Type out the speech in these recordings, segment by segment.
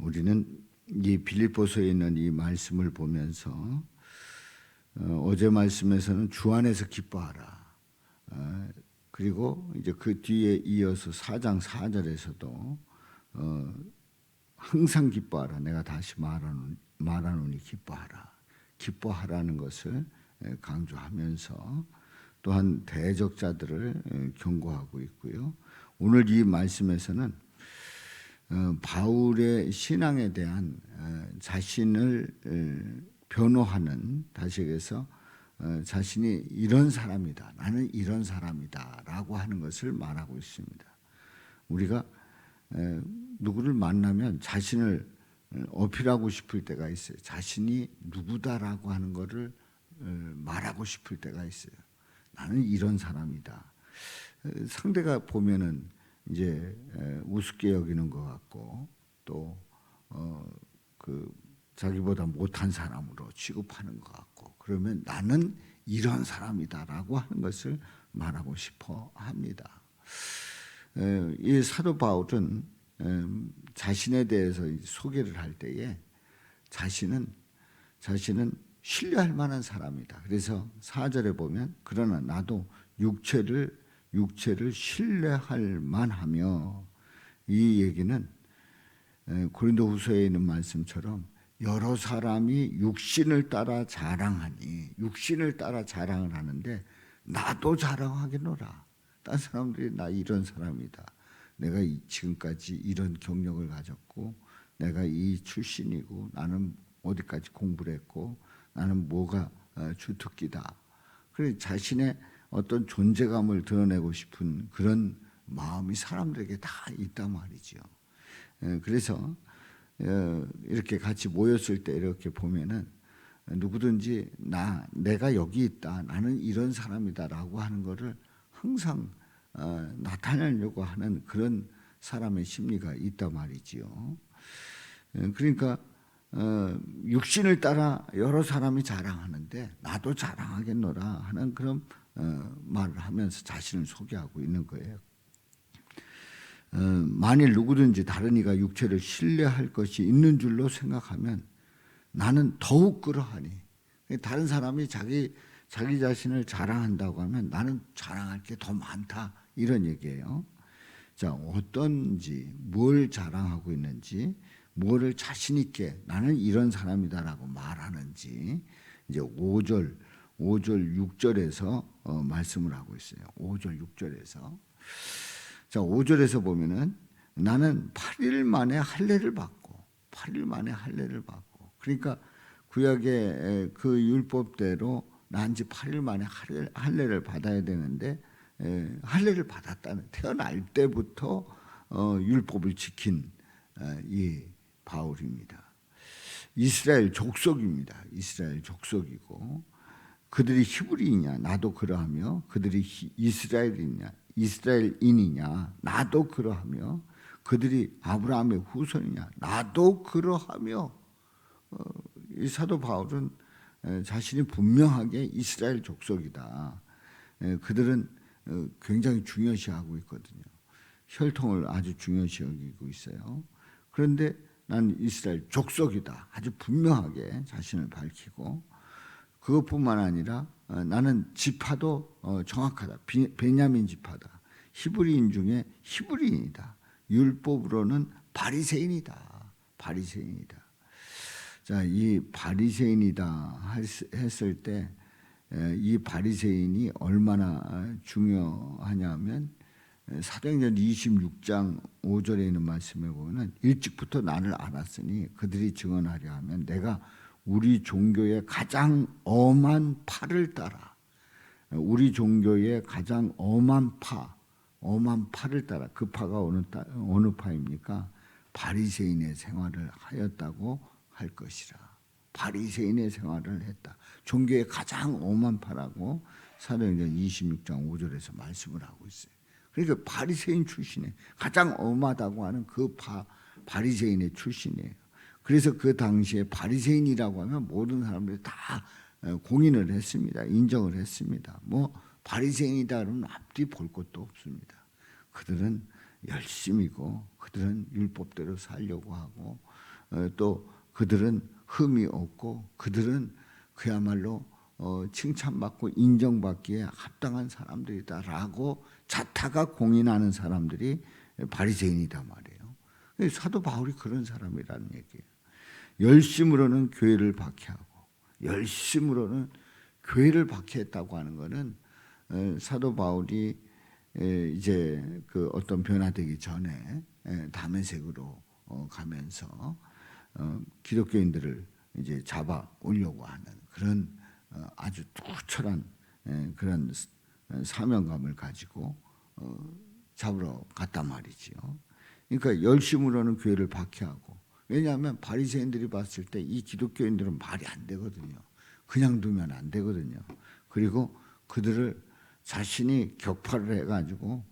우리는 이 빌립보서에 있는 이 말씀을 보면서 어제 말씀에서는 주 안에서 기뻐하라. 그리고 이제 그 뒤에 이어서 4장 4절에서도 항상 기뻐하라. 내가 다시 말하노니 기뻐하라. 기뻐하라는 것을 강조하면서 또한 대적자들을 경고하고 있고요. 오늘 이 말씀에서는 바울의 신앙에 대한 자신을 변호하는, 다시 얘기해서 자신이 이런 사람이다, 나는 이런 사람이다 라고 하는 것을 말하고 있습니다. 우리가 누구를 만나면 자신을 어필하고 싶을 때가 있어요. 자신이 누구다라고 하는 것을 말하고 싶을 때가 있어요. 나는 이런 사람이다. 상대가 보면은 이제 우습게 여기는 것 같고 또 자기보다 못한 사람으로 취급하는 것 같고, 그러면 나는 이런 사람이다라고 하는 것을 말하고 싶어 합니다. 이 사도 바울은 자신에 대해서 소개를 할 때에 자신은 신뢰할 만한 사람이다. 그래서 4절에 보면 그러나 나도 육체를 신뢰할 만하며, 이 얘기는 고린도후서에 있는 말씀처럼 여러 사람이 육신을 따라 자랑하니, 육신을 따라 자랑을 하는데 나도 자랑하겠노라. 다른 사람들이 나 이런 사람이다, 내가 지금까지 이런 경력을 가졌고 내가 이 출신이고 나는 어디까지 공부를 했고 나는 뭐가 주특기다. 그래서 자신의 어떤 존재감을 드러내고 싶은 그런 마음이 사람들에게 다 있단 말이죠. 그래서 이렇게 같이 모였을 때 이렇게 보면은 누구든지 내가 여기 있다, 나는 이런 사람이다라고 하는 것을 항상 나타내려고 하는 그런 사람의 심리가 있단 말이지요. 그러니까 육신을 따라 여러 사람이 자랑하는데 나도 자랑하겠노라 하는 그런 말을 하면서 자신을 소개하고 있는 거예요. 만일 누구든지 다른 이가 육체를 신뢰할 것이 있는 줄로 생각하면 나는 더욱 그러하니, 다른 사람이 자기 자신을 자랑한다고 하면 나는 자랑할 게 더 많다, 이런 얘기예요. 자, 어떤지, 뭘 자랑하고 있는지, 뭐를 자신 있게 나는 이런 사람이다라고 말하는지 이제 5절, 6절에서 말씀을 하고 있어요. 5절, 6절에서. 자, 5절에서 보면은 나는 8일 만에 할례를 받고, 8일 만에 할례를 받고, 그러니까 구약의 그 율법대로 난지 8일 만에 할례를 받아야 되는데 할례를 받았다는, 태어날 때부터 율법을 지킨 이 바울입니다. 이스라엘 족속입니다. 이스라엘 족속이고 그들이 히브리이냐 나도 그러하며, 그들이 이스라엘인이냐 나도 그러하며, 그들이 아브라함의 후손이냐 나도 그러하며, 이 사도 바울은 자신이 분명하게 이스라엘 족속이다. 그들은 굉장히 중요시하고 있거든요. 혈통을 아주 중요시 여기고 있어요. 그런데 난 이스라엘 족속이다, 아주 분명하게 자신을 밝히고, 그것뿐만 아니라 나는 지파도 정확하다. 베냐민 지파다. 히브리인 중에 히브리인이다. 율법으로는 바리새인이다. 바리새인이다. 자, 이 바리새인이다 했을 때 이 바리새인이 얼마나 중요하냐면 사도행전 26장 5절에 있는 말씀에 보면 일찍부터 나를 알았으니 그들이 증언하려 하면 내가 우리 종교의 가장 엄한 파를 따라, 우리 종교의 가장 엄한 파를 따라, 그 파가 어느 파입니까? 바리새인의 생활을 하였다고 할 것이라. 바리새인의 생활을 했다. 종교의 가장 엄한 파라고 사도행전 26장 5절에서 말씀을 하고 있어요. 그러니까 바리새인 출신에 가장 엄하다고 하는 그 바리새인의 출신이에요. 그래서 그 당시에 바리새인이라고 하면 모든 사람들이 다 공인을 했습니다. 인정을 했습니다. 뭐 바리새인이다 그러면 앞뒤 볼 것도 없습니다. 그들은 열심이고 그들은 율법대로 살려고 하고 또 그들은 흠이 없고 그들은 그야말로 칭찬받고 인정받기에 합당한 사람들이다라고 자타가 공인하는 사람들이 바리새인이다 말이에요. 사도 바울이 그런 사람이라는 얘기예요. 열심으로는 교회를 박해하고 열심으로는 교회를 박해했다고 하는 것은 사도 바울이 이제 그 어떤 변화되기 전에 다메섹으로 가면서 기독교인들을 이제 잡아 오려고 하는 그런 아주 투철한 그런 사명감을 가지고 잡으러 갔단 말이지요. 그러니까 열심으로는 교회를 박해하고, 왜냐하면 바리새인들이 봤을 때 이 기독교인들은 말이 안 되거든요. 그냥 두면 안 되거든요. 그리고 그들을 자신이 격파를 해가지고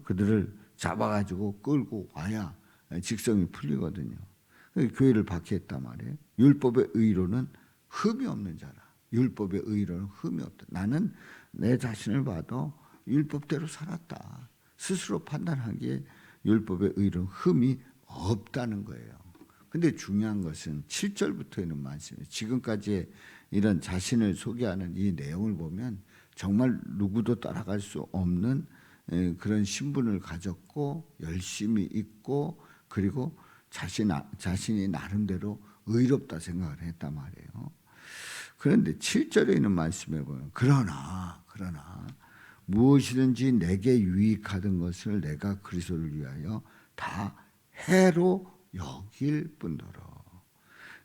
그들을 잡아가지고 끌고 와야 직성이 풀리거든요. 교회를 박해했단 말이에요. 율법의 의로는 흠이 없는 자라. 율법의 의로는 흠이 없다. 나는 내 자신을 봐도 율법대로 살았다. 스스로 판단하기에 율법의 의로는 흠이 없다는 거예요. 근데 중요한 것은 7절부터 있는 말씀이에요. 지금까지 이런 자신을 소개하는 이 내용을 보면 정말 누구도 따라갈 수 없는 그런 신분을 가졌고 열심히 있고 그리고 자신이 나름대로 의롭다 생각을 했단 말이에요. 그런데 7절에 있는 말씀에 보면 그러나 무엇이든지 내게 유익하던 것을 내가 그리스도를 위하여 다 해로 여길 뿐더러,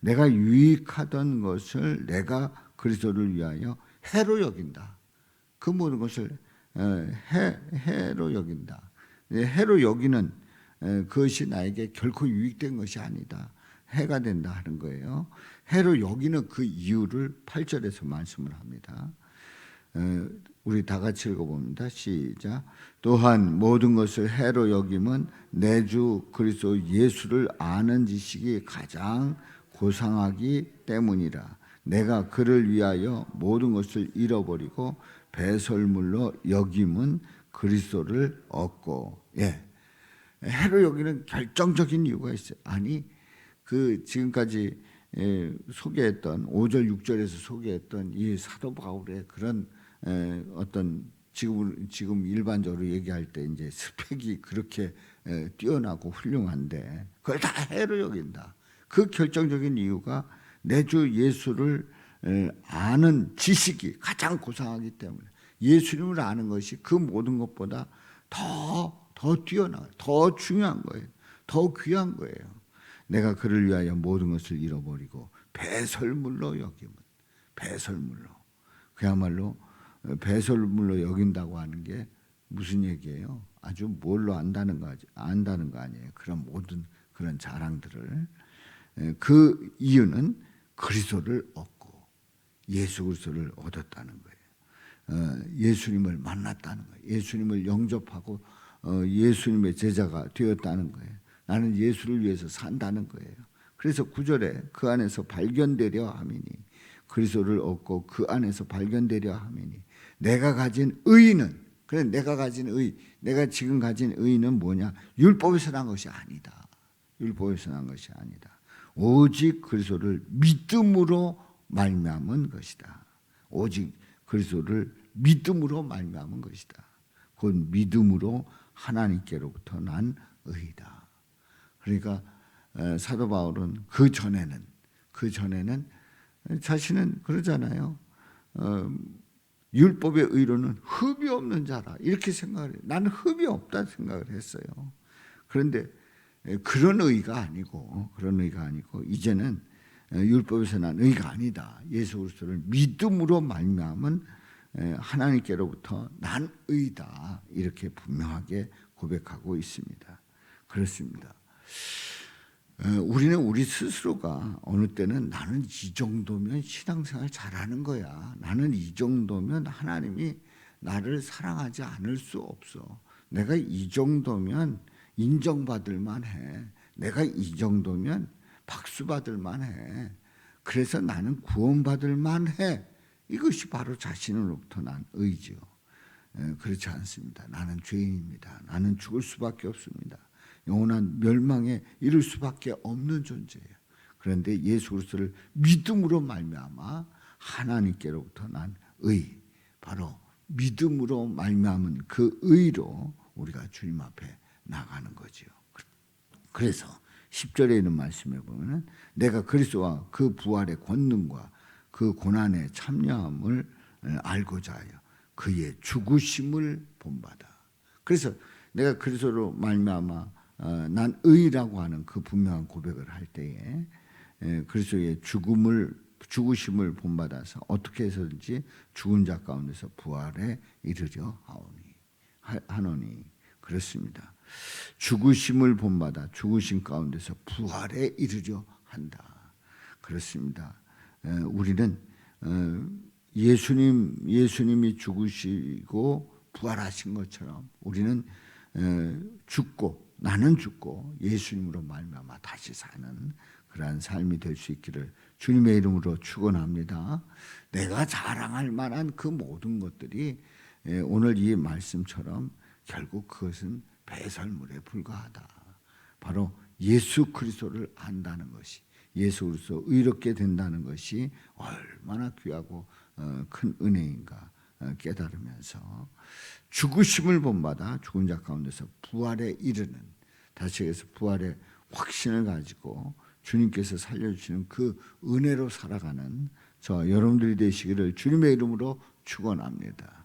내가 유익하던 것을 내가 그리스도를 위하여 해로 여긴다. 그 모든 것을 해로 여긴다. 해로 여기는 그것이 나에게 결코 유익된 것이 아니다. 해가 된다 하는 거예요. 해로 여기는 그 이유를 8절에서 말씀을 합니다. 우리 다 같이 읽어봅니다. 시작. 또한 모든 것을 해로 여김은 내 주 그리스도 예수를 아는 지식이 가장 고상하기 때문이라. 내가 그를 위하여 모든 것을 잃어버리고 배설물로 여김은 그리스도를 얻고. 해로 여기는 결정적인 이유가 있어요. 아니 그 지금까지 소개했던 5절 6절에서 소개했던 이 사도 바울의 그런 어떤 지금 일반적으로 얘기할 때 이제 스펙이 그렇게 뛰어나고 훌륭한데 그걸 다 해로 여긴다. 그 결정적인 이유가 내 주 예수를 아는 지식이 가장 고상하기 때문에, 예수님을 아는 것이 그 모든 것보다 더 뛰어나요. 더 중요한 거예요. 더 귀한 거예요. 내가 그를 위하여 모든 것을 잃어버리고 배설물로 여김은, 배설물로, 그야말로 배설물로 여긴다고 하는 게 무슨 얘기예요? 아주 뭘로 안다는 거 아니에요. 그런 모든 그런 자랑들을. 그 이유는 그리스도를 얻고 예수 그리스도를 얻었다는 거예요. 예수님을 만났다는 거예요. 예수님을 영접하고 예수님의 제자가 되었다는 거예요. 나는 예수를 위해서 산다는 거예요. 그래서 9절에 그 안에서 발견되려 함이니, 그리스도를 얻고 그 안에서 발견되려 함이니, 내가 가진 의는, 그래 내가 가진 의, 내가 지금 가진 의는 뭐냐? 율법에서 난 것이 아니다. 율법에서 난 것이 아니다. 오직 그리스도를 믿음으로 말미암은 것이다. 오직 그리스도를 믿음으로 말미암은 것이다. 곧 믿음으로 하나님께로부터 난 의다. 그러니까 사도 바울은 그 전에는 자신은 그러잖아요. 율법의 의로는 흠이 없는 자라 이렇게 생각을 해요. 나는 흠이 없다 생각을 했어요. 그런데 그런 의가 아니고 이제는 율법에서 난 의가 아니다. 예수 그리스도를 믿음으로 말미암은 하나님께로부터 난 의다. 이렇게 분명하게 고백하고 있습니다. 그렇습니다. 우리는 우리 스스로가 어느 때는 나는 이 정도면 신앙생활 잘하는 거야. 나는 이 정도면 하나님이 나를 사랑하지 않을 수 없어. 내가 이 정도면 인정받을 만해. 내가 이 정도면 박수 받을 만해. 그래서 나는 구원받을 만해. 이것이 바로 자신으로부터 난 의지요. 그렇지 않습니다. 나는 죄인입니다. 나는 죽을 수밖에 없습니다. 영원한 멸망에 이를 수밖에 없는 존재예요. 그런데 예수 그리스도를 믿음으로 말미암아 하나님께로부터 난 의, 바로 믿음으로 말미암은 그 의로 우리가 주님 앞에 나가는 거지요. 그래서 10절에 있는 말씀에 보면은 내가 그리스도와 그 부활의 권능과 그 고난의 참여함을 알고자 하여 그의 죽으심을 본받아. 그래서 내가 그리스도로 말미암아 난 의라고 하는 그 분명한 고백을 할 때에 그리스도의 죽으심을 본받아서 어떻게 해서든지 죽은 자 가운데서 부활에 이르려 하노니 그렇습니다. 죽으심을 본받아 죽으심 가운데서 부활에 이르려 한다. 그렇습니다. 우리는 예수님이 죽으시고 부활하신 것처럼 우리는 나는 죽고 예수님으로 말미암아 다시 사는 그러한 삶이 될 수 있기를 주님의 이름으로 축원합니다. 내가 자랑할 만한 그 모든 것들이 오늘 이 말씀처럼 결국 그것은 배설물에 불과하다. 바로 예수 그리스도를 안다는 것이, 예수 그리스도 의롭게 된다는 것이 얼마나 귀하고 큰 은혜인가 깨달으면서 죽으심을 본받아 죽은 자 가운데서 부활에 이르는, 다시 해서 부활의 확신을 가지고 주님께서 살려주시는 그 은혜로 살아가는 저 여러분들이 되시기를 주님의 이름으로 축원합니다.